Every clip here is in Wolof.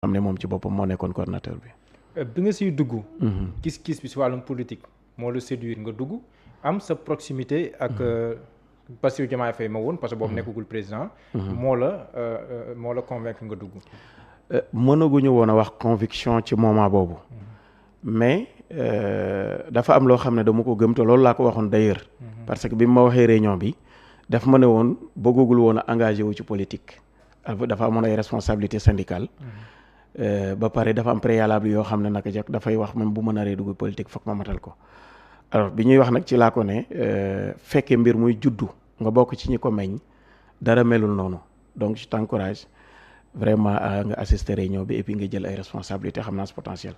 xam ne moom ci boppam moo nekkoon coordinateur bi. bi nga siy dugg. gis-gis bi si wàllum politique moo la séduire nga dugg am sa proximité ak Bassirou Diomaye Faye ma woon parce que boobu nekkagul président. moo la convaincre nga dugg. mënaguñu woon a wax conviction ci moment boobu. mais dafa am loo xam ne dama ko gëm te loolu laa ko waxoon d'ailleurs. parce que bi ma waxee réunion bi daf ma ne woon bëggagul woon a engagé wu ci politique. dafa amoon ay responsabilité syndicale. ba pare dafa am préalable yoo xam ne naka jekk dafay wax même bu ma naree dugg politique foog ma matal ko. alors bi ñuy wax nag ci laa ko ne fekkee mbir muy juddu nga bokk ci ñi ko meññ dara melul noonu donc je t'encourage vraiment nga assister réunion bi et puis nga jël ay responsabilités xam naa ce potentiel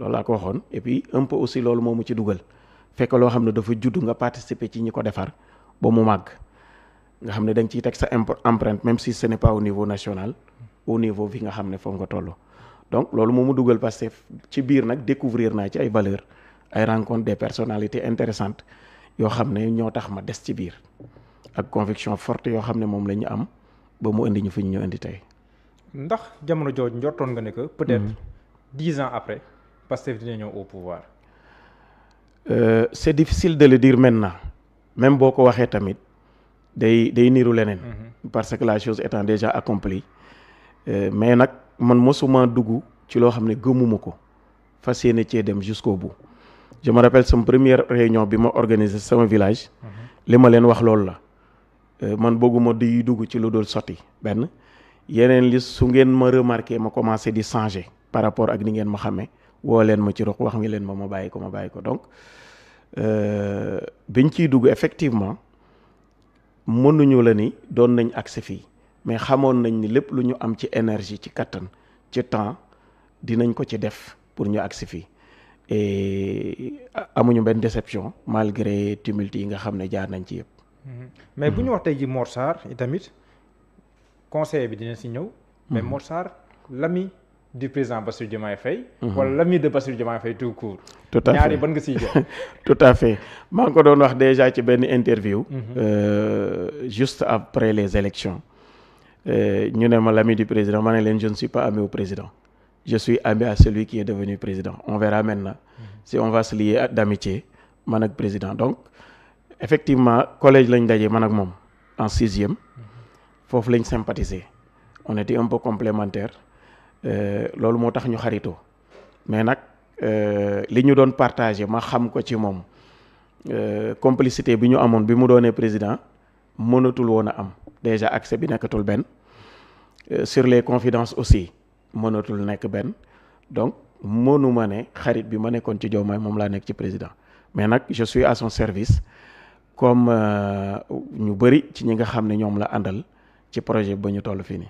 loolu laa ko waxoon et puis un peu aussi loolu moomu ci dugal fekk loo xam ne dafa juddu nga participer ci ñi ko defar ba mu màgg nga xam ne da nga ciy teg sa empreinte même si ce n'est pas au niveau national au niveau bi nga xam ne foofu nga toll. donc loolu moo mu dugal parce que ci biir nag découvrir naa ci ay valeurs ay rencontres des personnalités intéressantes yoo xam ne ñoo tax ma des ci biir ak conviction forte yoo xam ne moom la ñu am ba mu indi ñu fi ñu indi tey. ndax jamono jooju njortoon nga ne que peut-être 10 ans après Pastef dina ñëw au pouvoir. C'est difficile de le dire maintenant même boo ko waxee tamit day niru leneen. parce que la chose étant déjà accomplie mais nag man mosuma dugg ci loo xam ne gëmuma ko fas yéene cee dem jusqu'au bout. je me rappelle sama première réunion bi ma organisé sama village. li ma leen wax loolu la man bëgguma di dugg ci lu dul sotti benn yeneen li su ngeen ma remarqué ma commencé di changer par rapport ak ni ngeen ma xamee woo leen ma ci rox wax nga leen ma bàyyi ko donc biñ ciy dugg effectivement mënuñu la ni doon nañ agsi fii mais xamoon nañ ni lépp lu ñu am ci énergie ci kattan ci temps dinañ ko ci def pour ñu agsi fii et amuñu benn déception malgré tumulte yi nga xam ne jaar nañ ci yëpp. mais bu ñu wax tey ji Mor Sarr tamit conseiller bi dina si ñëw. mais Mor Sarr l'ami du président Bassirou Diomaye Faye. wala l'ami de Bassirou Diomaye Faye tout court. tout à fait ñaari ban nga siy jël. tout à fait maa ngi ko doon wax déjà ci benn interview. juste après les élections ñu ne ma l'ami du président ma ne leen je ne suis pas ami au président. je suis ami à celui qui est devenu président on verra maintenant si on va se lier d'amitié man ak président donc effectivement collège lañ daje man ak moom en 6e foofu lañ sympathiser on était un peu complémentaires loolu moo tax ñu xaritoo mais nag li ñu doon partager ma xam ko ci moom complicité bi ñu amoon bi mu doonee président mënatul woon a am déjà accès bi nekkatul benn sur les confidences aussi mënatul nekk benn donc mënuma ne xarit bi ma nekkoon ci Diomaye moom laa nekk ci président mais nag je suis à son service comme ñu bëri ci ñi nga xam ne ñoom la àndal ci projet ba ñu toll fii nii.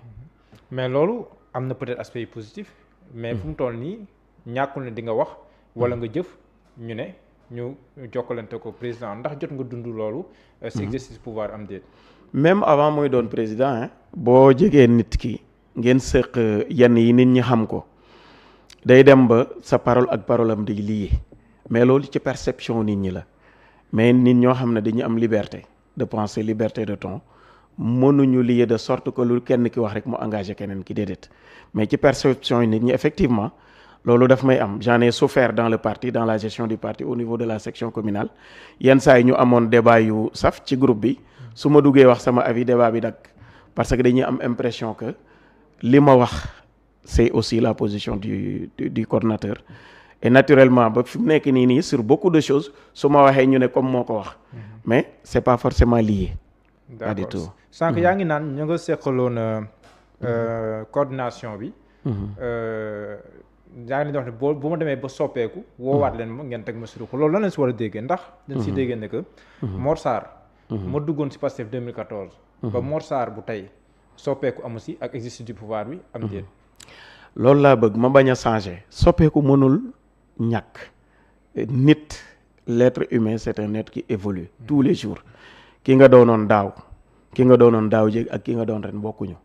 mais loolu am na peut-être aspect positif. mais fu mu toll nii ñàkkul ne di nga wax wala nga jëf ñu ne ñu jokkalante ko président ndax jot nga dund loolu. si exercice pouvoir am déet. même avant mooy doon président boo jegee nit ki. ngeen sëq yenn yi nit ñi xam ko day dem ba sa parole ak parole am di lié mais loolu ci perception nit ñi la mais nit ñoo xam ne dañu am liberté de penser liberté de ton mënuñu lié de sorte que lu kenn ki wax rek mu engagé keneen ki déedéet mais ci perception yi nit ñi effectivement loolu daf may am j'en ai souffert dans le parti dans la gestion du parti au niveau de la section communale yenn saa yi ñu amoon débat yu saf ci groupe bi su ma duggee wax sama avis débat bi dak parce que dañuy am impression que li ma wax c'est aussi la position du coordinateur et naturellement ba fi mu nekk nii sur beaucoup de choses su ma waxee ñu ne comme moo ko wax mais c'est pas forcément lié. pas du tout sànq yaa ngi naan ñu nga seqaloon coordination bi. yaa ngi leen di wax ne bu ma demee ba soppeeku. woowaat leen ma ngeen teg ma sur ko loolu lan lañ si war a déggee ndax. dañ si déggee ne que. Mor Sarr. ma duggoon si Pastef 2014. ba Mor Sarr bu tey. soppeeku amu si ak exercice du pouvoir bi am déet. loolu laa bëgg ma bañ a changer soppeeku mënul ñàkk nit l'être humain c'est un être qui évolue tous les jours ki nga doonoon daaw jéeg ak ki nga doon ren bokkuñu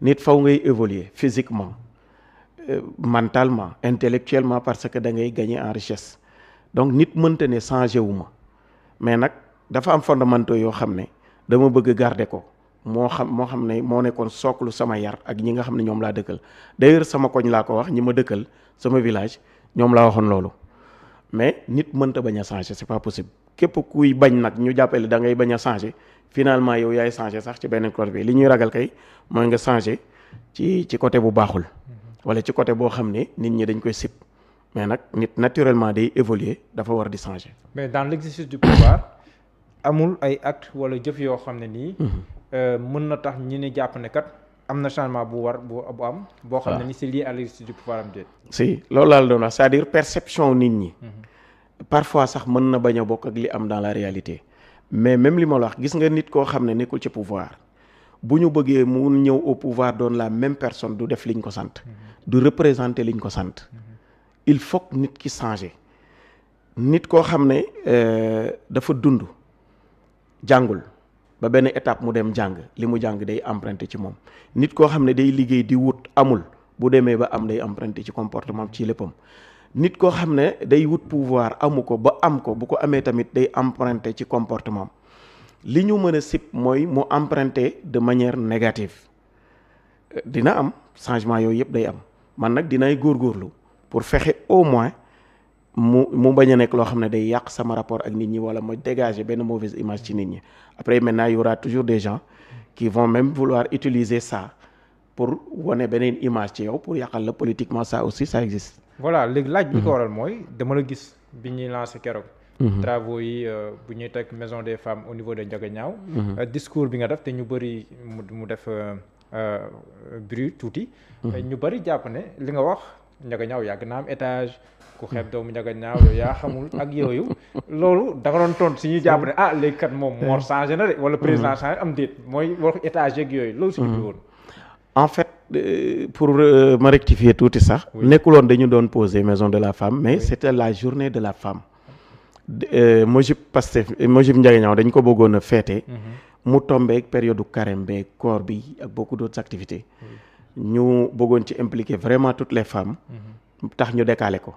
nit faw ngay évoluer physiquement mentalement intellectuellement parce que da ngay gagner en richesse donc nit mënta ne changer wu ma mais nag dafa am fondamentaux yoo xam ne dama bëgg garder ko moo xam ne moo nekkoon sooklu sama yar ak ñi nga xam ne ñoom laa dëkkal d'ailleurs sama koñ laa ko wax ñi ma dëkkal sama village ñoom laa waxoon loolu mais nit mënta bañ a changer c'est pas possible képp kuy bañ nag ñu jàppale da ngay bañ a changer finalement yow yaay changer sax ci benn côté bi li ñuy ragal kay mooy nga changer ci côté bu baaxul wala ci côté boo xam ne nit ñi dañ koy sib mais nag nit naturellement day évoluer dafa war di changer. mais dans l'exercice du pouvoir amul ay actes wala jëf yoo xam ne nii. mën na tax ñi ne jàpp ne kat am na changement bu am. boo xam ne ni c'est lié à l'exercice du pouvoir am déet. si loolu laa la doon wax c'est-à-dire perception nit ñi. parfois sax mën na bañ a bokk ak li am dans la réalité mais même li ma la wax gis nga nit koo xam ne nekkul ci pouvoir bu ñu bëggee mu ñëw au pouvoir doon la même personne du def liñ ko sant. du représenter liñ ko sant. il faut que nit ki changer nit koo xam ne dafa dund jàngul ba benn étape mu dem jàng li mu jàng day emprunté ci moom nit koo xam ne day liggéey di wut amul bu demee ba am day emprunté ci comportement ci léppam nit koo xam ne day wut pouvoir amu ko ba am ko bu ko amee tamit day emprunté ci comportement li ñu mën a sib mooy mu emprunté de manière négative dina am changement yooyu yëpp day am man nag dinay góorgóorlu pour fexe au moins mu bañ a nekk loo xam ne day yàq sama rapport ak nit ñi wala ma dégager benn mauvaise image ci nit ñi après maintenant il y aura toujours des gens qui vont même vouloir utiliser ça pour wane beneen image ci yow pour yàqal la politiquement ça aussi ça existe. voilà léegi laaj bi ko waral mooy dama la gis bi ñuy lancé keroog. travaux yi bu ñuy teg maison des femmes au niveau de Ndiaganiao. discours bi nga def te ñu bëri mu def bruit tuuti. ñu bëri jàpp ne li nga wax Ndiaganiao yàgg na am étage. ku xeeb doomu Ndiaganiao yow yaa xamul ak yooyu loolu da nga doon tontu si ñuy jàpp ne léegi kat moom Mor changé na de wala président changé am déet mooy wax étage yeeg yooyu loolu si jublu woon. en fait pour ma rectifier tuuti sax. nekkuloon dañu doon poser maison de la femme mais c'était la journée de la femme. Mojib Pastef Mojib Ndiaganiao dañ ko bëggoon a féete. mu tombeek période carême beeg koor bi ak beaucoup d'autres activités. ñu bëggoon ci impliquer vraiment toutes les femmes. tax ñu décalé ko.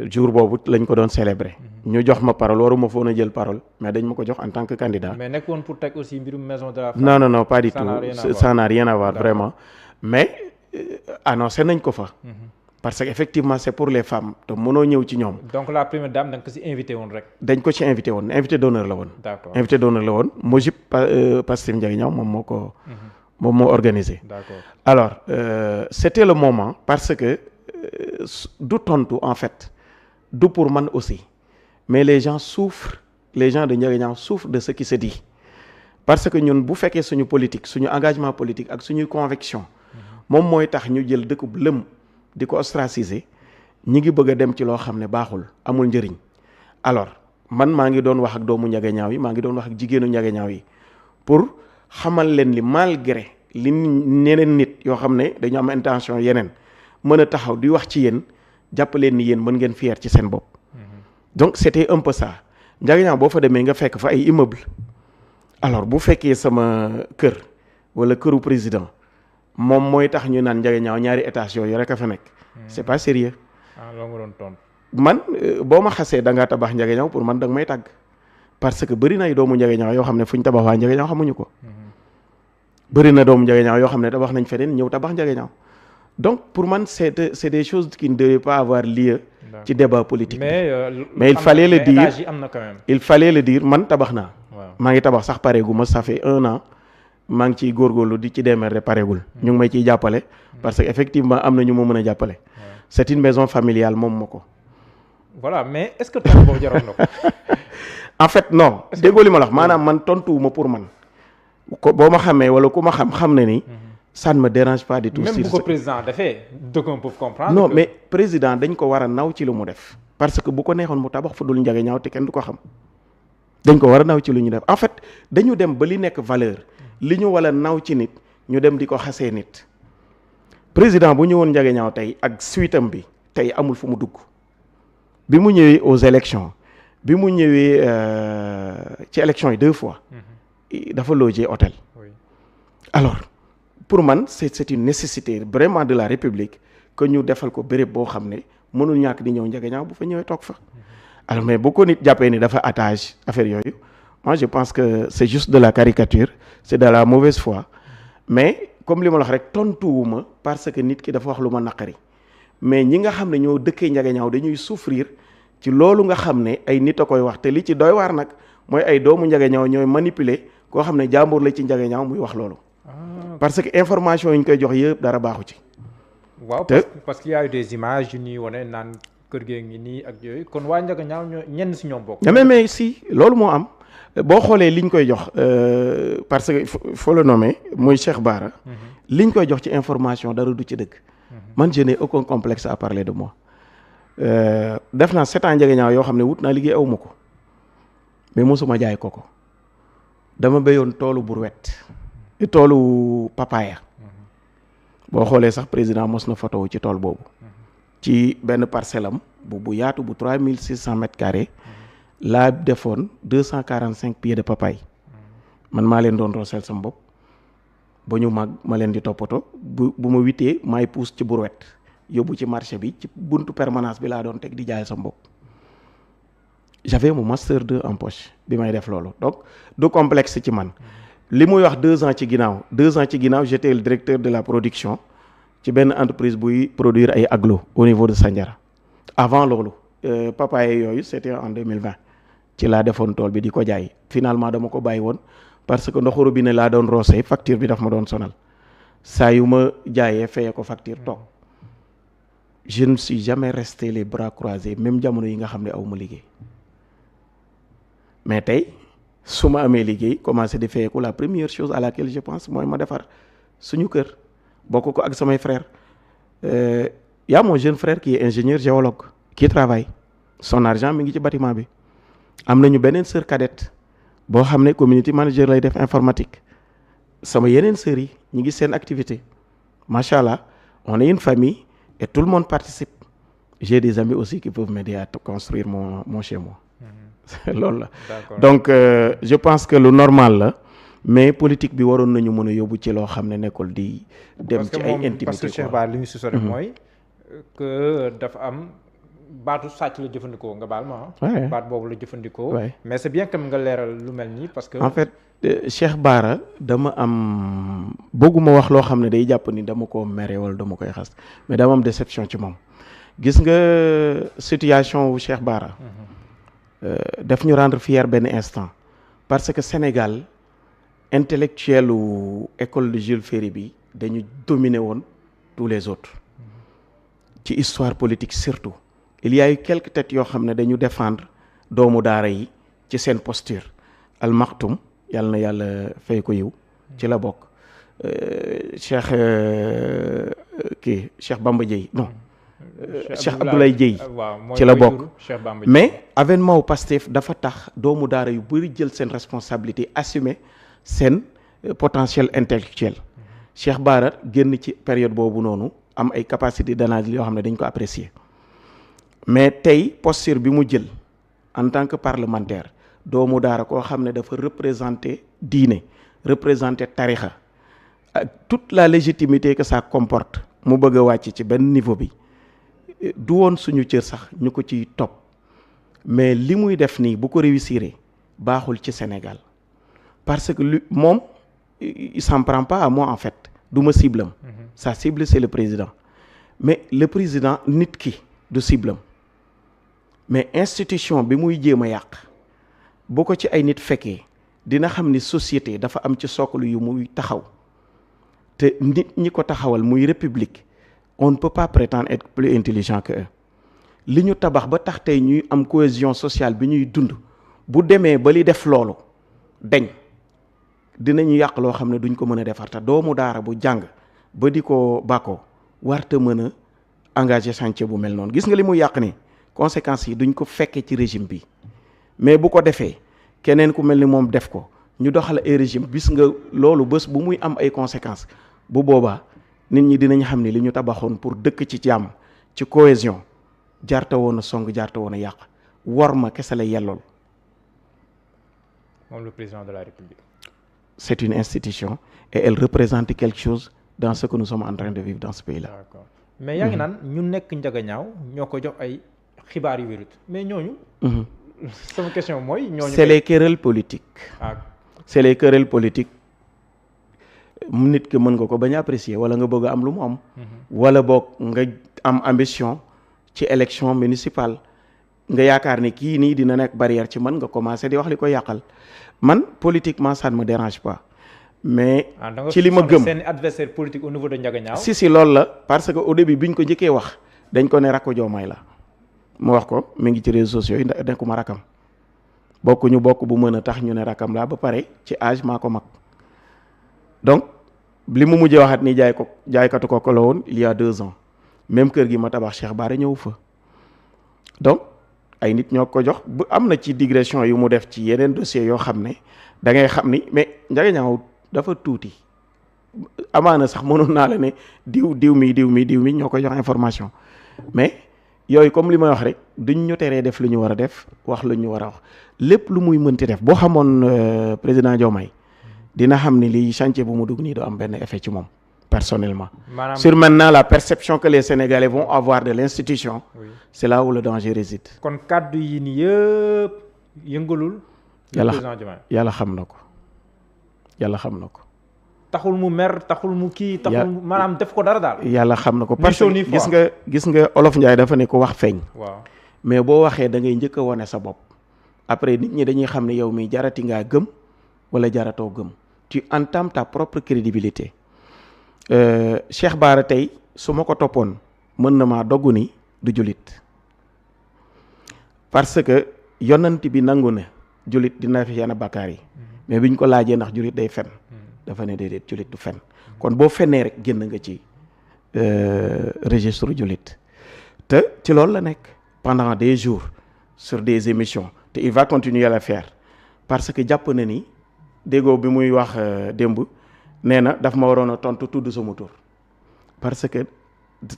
jour boobu lañ ko doon célébrer. ñu jox ma parole waruma foon a jël parole mais dañ ma ko jox en tant que candidat. mais nekkoon pour teg aussi mbirum maison de la femme. non pas du tout ça n'a rien à voir vraiment mais annoncé nañ ko fa. parce que effectivement c'est pour les femmes te mënoo ñëw ci ñoom. donc la première dame da nga ko ci invité woon rek. dañ ko ci invité woon invité d'honneur la woon. d'accord invité d'honneur la woon Mojib Pastef Ndiaganiao moom moo organisé. d'accord alors c'était le moment parce que du tontu en fait du pour man aussi mais les gens de Ndiaganiao souffrent de ce qui se dit parce que ñun bu fekkee suñu politique suñu engagement politique ak suñuy conviction moom mooy tax ñu jël dëkk bu lëm di ko ostraciser ñi ngi bëgg a dem ci loo xam ne baaxul amul njëriñ alors man maa ngi doon wax ak doomu Ndiaganiao yi maa ngi doon wax ak jigéenu Ndiaganiao yi pour xamal leen li malgré li ñeneen nit yoo xam ne dañu am intention yeneen mën a taxaw di wax ci yéen jàpp leen ni yéen mën ngeen fier ci seen bopp. donc c'était un peu ça Ndiaganiao boo fa demee nga fekk fa ay immeuble alors bu fekkee sama kër wala këru président moom mooy tax ñu naan Ndiaganiao ñaari étage yooyu rek a fa nekk. c'est pas sérieux. loolu nga doon tontu. man boo ma xasee da ngaa tabax Ndiaganiao pour man da nga may tàgg parce que bëri na ay doomu Ndiaganiao yoo xam ne fu ñu tabax waa Ndiaganiao xamuñu ko. bëri na doomu Ndiaganiao yoo xam ne tabax nañ feneen ñëw tabax Ndiaganiao donc pour man c'est des choses qui ne devaient pas avoir lieu ci débat politique mais il fallait le dire il fallait le dire man tabax naa maa ngi tabax sax pareegu ma ça fait 1 an maa ngi ciy góorgóorlu di ci démerder pareegul ñu ngi may ciy jàppale parce que effectivement am na ñu ma mën a jàppale c'est une maison familiale moom ma ko voilà mais est-ce que tontu boobu jaroon na ko en fait non déggoo li ma la wax maanaam man tontuwuma pour man ko boo ma xamee wala ku ma xam ne ni ça ne me dérange pas du tout. même bu ko président defee d'aucuns peuvent comprendre. non mais président dañ ko war a naw ci lu mu def. parce que bu ko neexoon mu tabax fu dul Ndiaganiao te kenn du ko xam dañ ko war a naw ci lu ñu def en fait dañu dem ba li nekk valeur li ñu wala naw ci nit ñu dem di ko xasee nit président bu ñëwoon Ndiaganiao tey ak suitam bi tey amul fu mu dugg bi mu ñëwee aux élections bi mu ñëwee ci élections yi 2 fois. dafa loger hôtel. alors. pour man c'est une nécessité vraiment de la République que ñu defal ko béréb boo xam ne mënul ñàkk di ñëw Ndiaganiao bu fa ñëwee toog fa alors mais bu ko nit jàppee ni dafa attache affaire yooyu moi je pense que c'est juste de la caricature, c'est de la mauvaise foi, mais comme li ma la wax rek tontuwuma parce que nit ki dafa wax lu ma naqari, mais ñi nga xam ne ñoo dëkkee Ndiaganiao dañuy souffrir ci loolu nga xam ne ay nit a koy wax, te li ci doy waar nag mooy ay doomu Ndiaganiao ñooy manipuler koo xam ne jàmbur la ci Ndiaganiao muy wax loolu. Parce que information yi ñu koy jox yëpp dara baaxu ci. waaw parce qu'il y a eu des images yu ñuy wane naan kër gee ngi nii ak yooyu, kon waa Ndiaganiao ñoo ñenn si ñoom bokk. mais si loolu moo am boo xoolee liñ koy jox parce que faut le nommer muy Cheikh Bara. liñ koy jox ci information dara du ci dëgg. man je n'ai aucun complexe à parler de moi. def naa 7 ans Ndiaganiao yoo xam ne wut naa liggéey aw ma ko mais mosuma jaay ko dama béyoon toolu brouette toolu papaya. boo xoolee sax président mos na photo ci tool boobu. ci benn parcelle am bu yaatu bu 3600 mètres carrés. laa defoon 245 pieds de papaye. man maa leen doon rooseel sama bopp ba ñu mag ma leen di toppatoo bu ma witee maay pousse ci brouette yóbbu ci marché bi ci buntu permanence bi laa doon teg di jaay sama bopp. j'avais mon master 2 en poche bi may def loolu donc du complexe ci man. li muy wax 2 ans ci ginnaaw j'étais le directeur de la production ci benn entreprise buy produire ay aglo au niveau de Sandiara. avant loolu papaye yooyu c'était en 2020 ci laa defoon tool bi di ko jaay finalement dama ko bàyyi woon parce que ndoxu robinet laa doon roosee facture bi daf ma doon sonal saa yu ma jaayee fayee ko facture toog. je ne suis jamais resté les bras croisés même jamono yi nga xam ne aw ma liggéey mais tey su ma amee liggéey commencé di fayeeku, la première chose à laquelle je pense mooy ma defar suñu kër bokk ko ak samay frères. Y a mon jeune frère qui est ingénieur géologue qui travaille son argent mi ngi ci bâtiment bi. am nañu beneen sœur cadette boo xam ne community manager lay def informatique. sama yeneen sœurs yi ñu ngi seen activité macha allah on est une famille et tout le monde participe. j'ai des amis aussi qui peuvent m'aider à construire mon chez moi. loolu la donc je pense que lu normal la mais politique bi waroon nañu mën a yóbbu ci loo xam ne nekkul di dem ci ay intimité parce que Cheikh Bara li ñu si sori mooy que dafa am baatu sàcc la jëfandikoo nga baal ma baat boobu la jëfandikoo mais c'est bien que nga leeral lu mel nii parce que en fait Cheikh Bara dama am bëgguma wax loo xam ne day jàpp ni dama ko mere wala dama koy xas mais dama am déception ci moom gis nga situation wu Cheikh Bara daf ñu rendre fier benn instant parce que Sénégal intellectuel u école de Jules Ferry bi dañu dominer woon tous les autres ci histoire politique surtout il y a eu quelques têtes yoo xam ne dañu défendre doomu daara yi ci seen posture Al Maktoum yàlla na yàlla fay ko yiw ci la bokk Cheikh Bamba Dièye non Cheikh Abdoulaye Dièye ci la bokk mais avènement wu Pastef dafa tax doomu daara yu bëri jël seen responsabilité assumer seen potentiel intellectuel Cheikh Bara génn ci période boobu noonu am ay capacité d'analyse yoo xam ne dañ ko apprécier mais tey posture bi mu jël en tant que parlementaire doomu daara koo xam ne dafa représenter diine représenter tarixa ak toute la légitimité que ça comporte mu bëgg a wàcc ci benn niveau bi du woon suñu cër sax ñu ko ciy topp mais li muy def nii bu ko réussir baaxul ci Sénégal parce que lui moom il s'en prend pas à moi en fait du ma cible am sa cible c'est le président mais le président nit ki du cible am mais institution bi muy jéem a yàq bu ko ci ay nit fekkee dina xam ni société dafa am ci socle yu muy taxaw te nit ñi ko taxawal muy république on ne peut pas prétendre être plus intelligent que eux li ñu tabax ba tax tey ñuy am cohésion sociale bi ñuy dund bu demee ba li def loolu dañ dinañu yàq loo xam ne duñ ko mën a defar te doomu daara bu jàng ba di ko bàkkoo warta mën a engagé chantier bu mel noonu gis nga li muy yàq ni conséquences yi duñ ko fekkee ci régime bi mais bu ko defee keneen ku mel ni moom def ko ñu doxal ay régime gis nga loolu bés bu muy am ay conséquences bu boobaa nit ñi dinañ xam ne li ñu tabaxoon pour dëkk ci jàmm ci cohésion jaarta woon a song jaarta woon a yàq war ma kese la yellool. moom le président de la République. C'est une institution et elle représente quelque chose dans ce que nous sommes en train de vivre dans ce pays-là. D'accord. Mais yaa ngi naan ñu nekk Ndiaganiao ñoo ko jox ay xibaar yu wérut mais ñooñu. sama question mooy. ñooñu c'est les querelles politiques. c'est les querelles politiques nit ki mën nga ko bañ a apprécier wala nga bëgg a am lu mu am. wala boog nga am ambition ci élection municipale nga yaakaar ne kii nii dina nekk barrière ci man nga commencé di wax li ko yàqal man politiquement ça ne me dérange pas. mais ci li ma gëm seen adversaire politique au niveau de Ndiaganiao. si loolu la parce que au début bi ñu ko njëkkee wax dañ ko ne rakku Diomaye la mu wax ko mi ngi ci réseaux sociaux yi nekkuma rakam bokk bu mën a tax ñu ne rakam laa ba pare ci âge maa ko mag donc li mu mujjee waxat ni jaaykatu ko la woon il y a 2 ans même kër gi ma tabax Cheikh Bara ñëw fa donc ay nit ñoo ko jox bu am na ci digression yu mu def ci yeneen dossiers yoo xam ne da ngay xam ni mais Ndiaganiao dafa tuuti amaana sax mënoon naa la ne diw mi ñoo koy jox information mais yooyu comme li may wax rek duñ ñu teree def lu ñu war a def wax lu ñu war a wax lépp lu muy mënti def boo xamoon président Diomaye dina xam ni lii chantier bu mu dugg nii du am benn effet ci moom personnellement. sur maintenant la perception que les Sénégalais vont avoir de l'institution. Oui. C'est là où le danger réside. kon kàddu yi nii yëpp yëngalul. yàlla xam na ko. taxul mu mer taxul mu kii. taxul maanaam def ko dara daal. yàlla xam na ko parce que gis nga Olof Njaay dafa ne ko wax feeñ. waaw mais boo waxee da ngay njëkk a wane sa bopp. après nit ñi dañuy xam ne yow mi jarati ngaa gëm wala jaratoo gëm. tu entames ta propre crédibilité. Cheikh Bara tey su ma ko toppoon mën na maa dogg ni du jullit parce que yonent bi nangu na jullit dina fi yenn bakkaar yi mais biñ ko laajee ndax jullit day fen dafa ne déedéet jullit du fen kon boo fennee rek génn nga ci registre jullit te ci loolu la nekk pendant des jours sur des émissions te il va continuer à le faire parce que jàpp na ni déggoo bi muy wax démb nee na daf ma waroon a tontu tudd sama tur parce que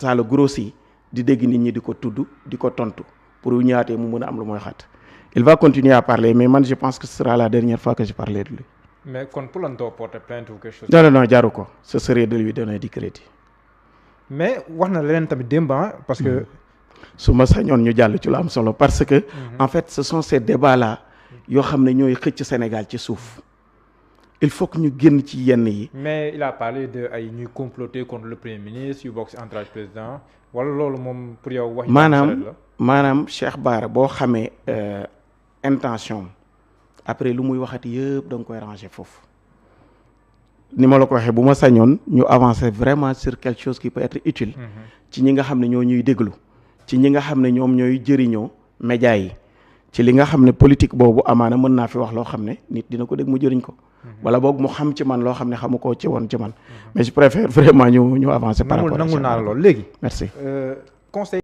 ça le grossit di dégg nit ñi di ko tudd di ko tontu pour yu ñëwaatee mu mën a am lu mooy xat il va continuer à parler mais man je pense que ce sera la dernière fois que je parlerai de lui. mais kon pour lan doo porter plainte ou quelque chose. non jaru ko ce serait de lui donner du crédit. mais wax na leneen tamit démb parce que. su ma sañoon ñu jàll ci lu am solo parce que. en fait ce sont ces débats là yoo xam ne ñooy xëcc Sénégal ci suuf. il faut que ñu génn ci yenn yi. mais il a parlé de ay ñuy comploter contre le premier ministre yu bokk ci entourage président wala loolu moom pour yow. wax maanaam Cheikh Bara boo xamee intention après lu muy waxati yëpp da nga koy ranger foofu ni ma la ko waxee bu ma sañoon ñu avancer vraiment sur quelque chose qui peut être utile. ci ñi nga xam ne ñoo ñuy déglu ci ñi nga xam ne ñoom ñooy jëriñoo média yi ci li nga xam ne politique boobu amaana mën naa fi wax loo xam ne nit dina ko dégg mu jëriñ ko. wala boog mu xam ci man loo xam ne xamu koo ci woon ci man mais je préfère vraiment ñu avancer par rapport à nangu naa la lool léegi merci conseil